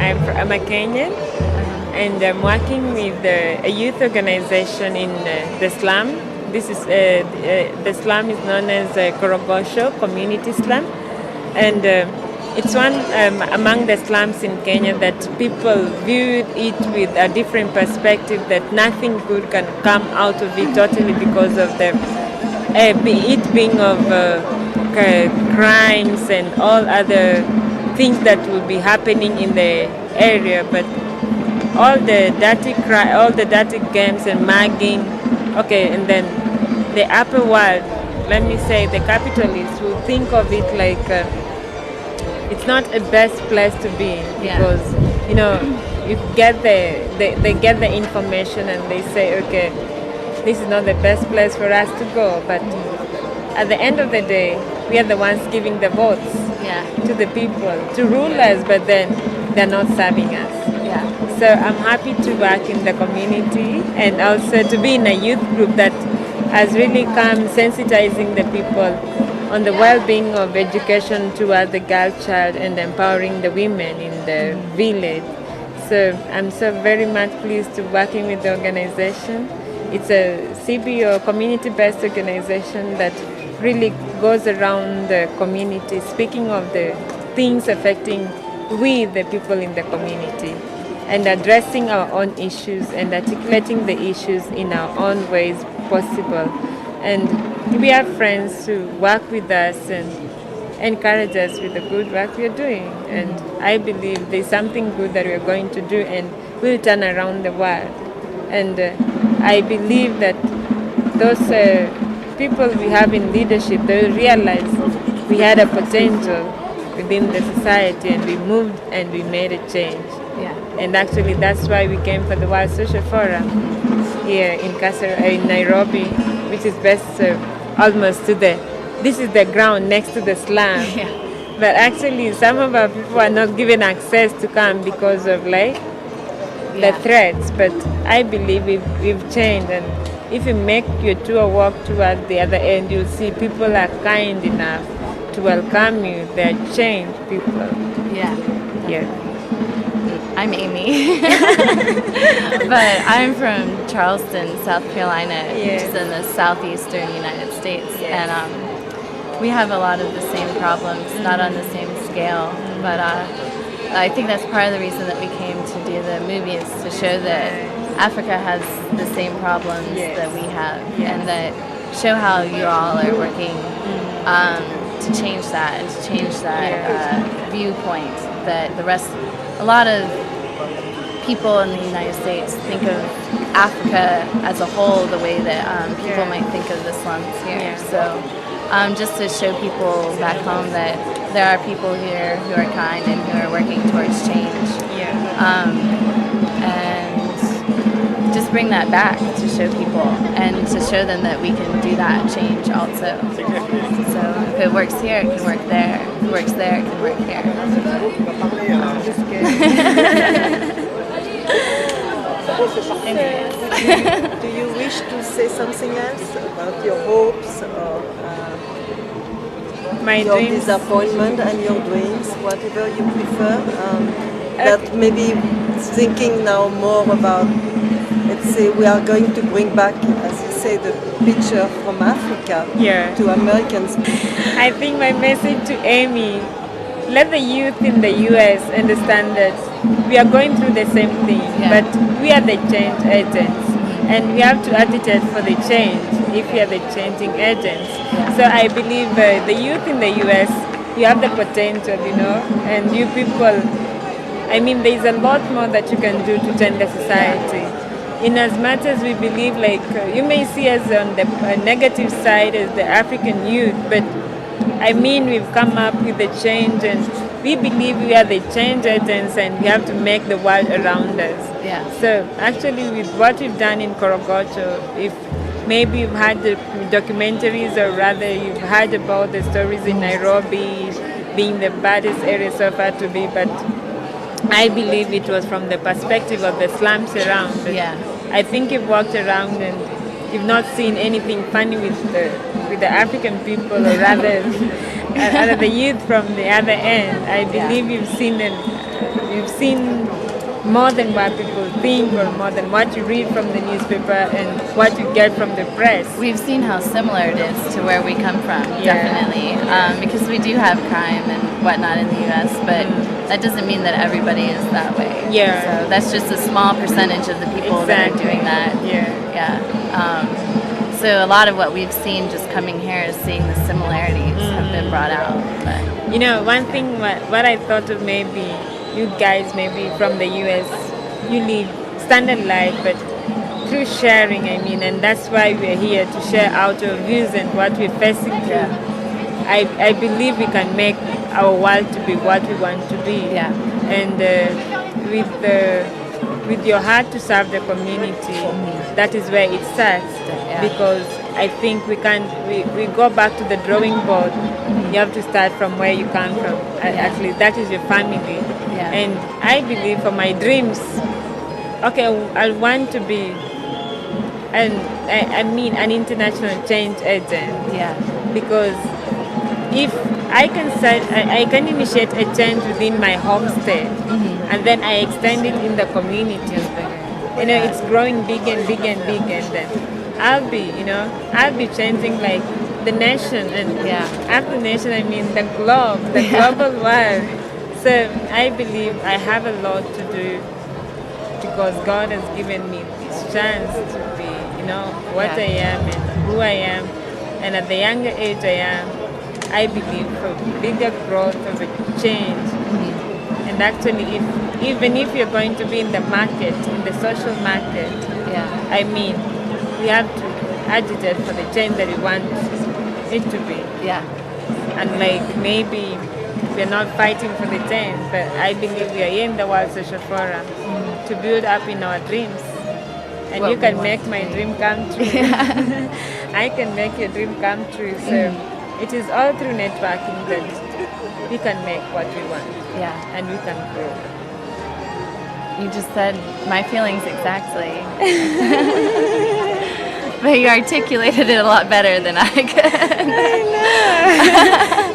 I'm a Kenyan, and I'm working with a youth organization in the slum. This is the slum is known as Korogosho Community Slum, and it's one among the slums in Kenya that people viewed it with a different perspective, that nothing good can come out of it totally because of the it being of crimes and all other things that will be happening in the area, but all the dirty games and mugging. Okay, and then the upper world, let me say, the capitalists will think of it like it's not a best place to be because you get they get the information and they say, okay, this is not the best place for us to go, but at the end of the day, we are the ones giving the votes to the people to rule us, but then they're not serving us. So I'm happy to work in the community and also to be in a youth group that has really come sensitizing the people on the well-being of education toward the girl child and empowering the women in the village. So I'm so very much pleased to working with the organization. It's a CBO, community-based organization that really goes around the community, speaking of the things affecting we, the people in the community, and addressing our own issues and articulating the issues in our own ways possible. And we have friends who work with us and encourage us with the good work we're doing. And I believe there's something good that we're going to do and we'll turn around the world. And I believe that those people we have in leadership, they will realize we had a potential within the society and we moved and we made a change. And actually that's why we came for the World Social Forum here in Nairobi, which is best almost to this is the ground next to the slum. But actually some of our people are not given access to come because of the threats. But I believe we've changed, and if you make your tour walk toward the other end, you'll see people are kind enough to welcome you. They're changed people. I'm Amy, but I'm from Charleston, South Carolina, which is in the southeastern United States, and we have a lot of the same problems, not on the same scale, but I think that's part of the reason that we came to do the movie, is to show that Africa has the same problems that we have, and that show how you all are working to change that, viewpoint that a lot of people in the United States think of Africa as a whole the way that people might think of the slums here. So just to show people back home that there are people here who are kind and who are working towards change. And just bring that back to show people and to show them that we can do that change also. So if it works here, it can work there. If it works there, it can work here. Do you wish to say something else about your hopes or your disappointment and your dreams, whatever you prefer? That maybe thinking now more about, let's say, we are going to bring back, as you say, the picture from Africa to Americans. I think my message to Amy, let the youth in the US understand that we are going through the same thing, but we are the change agents, and we have to agitate for the change if we are the changing agents. So I believe the youth in the US, you have the potential, and you people, I mean, there is a lot more that you can do to change the society. In as much as we believe, you may see us on the negative side as the African youth, but I mean, we've come up with the change, and we believe we are the change agents, and we have to make the world around us. So actually, with what we've done in Korogocho, if maybe you've had the documentaries, or rather you've heard about the stories in Nairobi being the baddest area so far to be, but I believe it was from the perspective of the slums around. I think you've walked around and you've not seen anything funny with the African people, or rather the youth from the other end. I believe you've seen more than what people think, or more than what you read from the newspaper and what you get from the press. We've seen how similar it is to where we come from, Yeah. definitely, because we do have crime and whatnot in the U.S., but that doesn't mean that everybody is that way. Yeah. So that's just a small percentage of the people that are Exactly. doing that. Yeah. Yeah. So a lot of what we've seen just coming here is seeing the similarities have been brought out. But You know, one thing what I thought of, maybe you guys, maybe from the US, you live standard life, but through sharing, I mean, and that's why we're here to share our views and what we're facing through. I believe we can make our world to be what we want to be. Yeah. And with your heart to serve the community, that is where it starts. Yeah. Because I think we go back to the drawing board. You have to start from where you come from. Actually, that is your family. Yeah. And I believe for my dreams, okay, I want to be an international change agent. yeah. Because if I can initiate a change within my home state, and then I extend it in the community. You know, it's growing big and big and big, and then I'll be changing like the nation, and after nation I mean the globe, the global world. So I believe I have a lot to do, because God has given me this chance to be, what I am and who I am, and at the younger age I am, I believe for bigger growth of a change. And actually, even if you're going to be in the market, in the social market, I mean, we have to agitate for the change that we want it to be. Yeah. And like, maybe we're not fighting for the change, but I believe we are here in the World Social Forum to build up in our dreams. And What you we can want make to my be. dream come true. I can make your dream come true. So it is all through networking that we can make what we want, Yeah. and we can grow. You just said my feelings exactly. But you articulated it a lot better than I could. I know.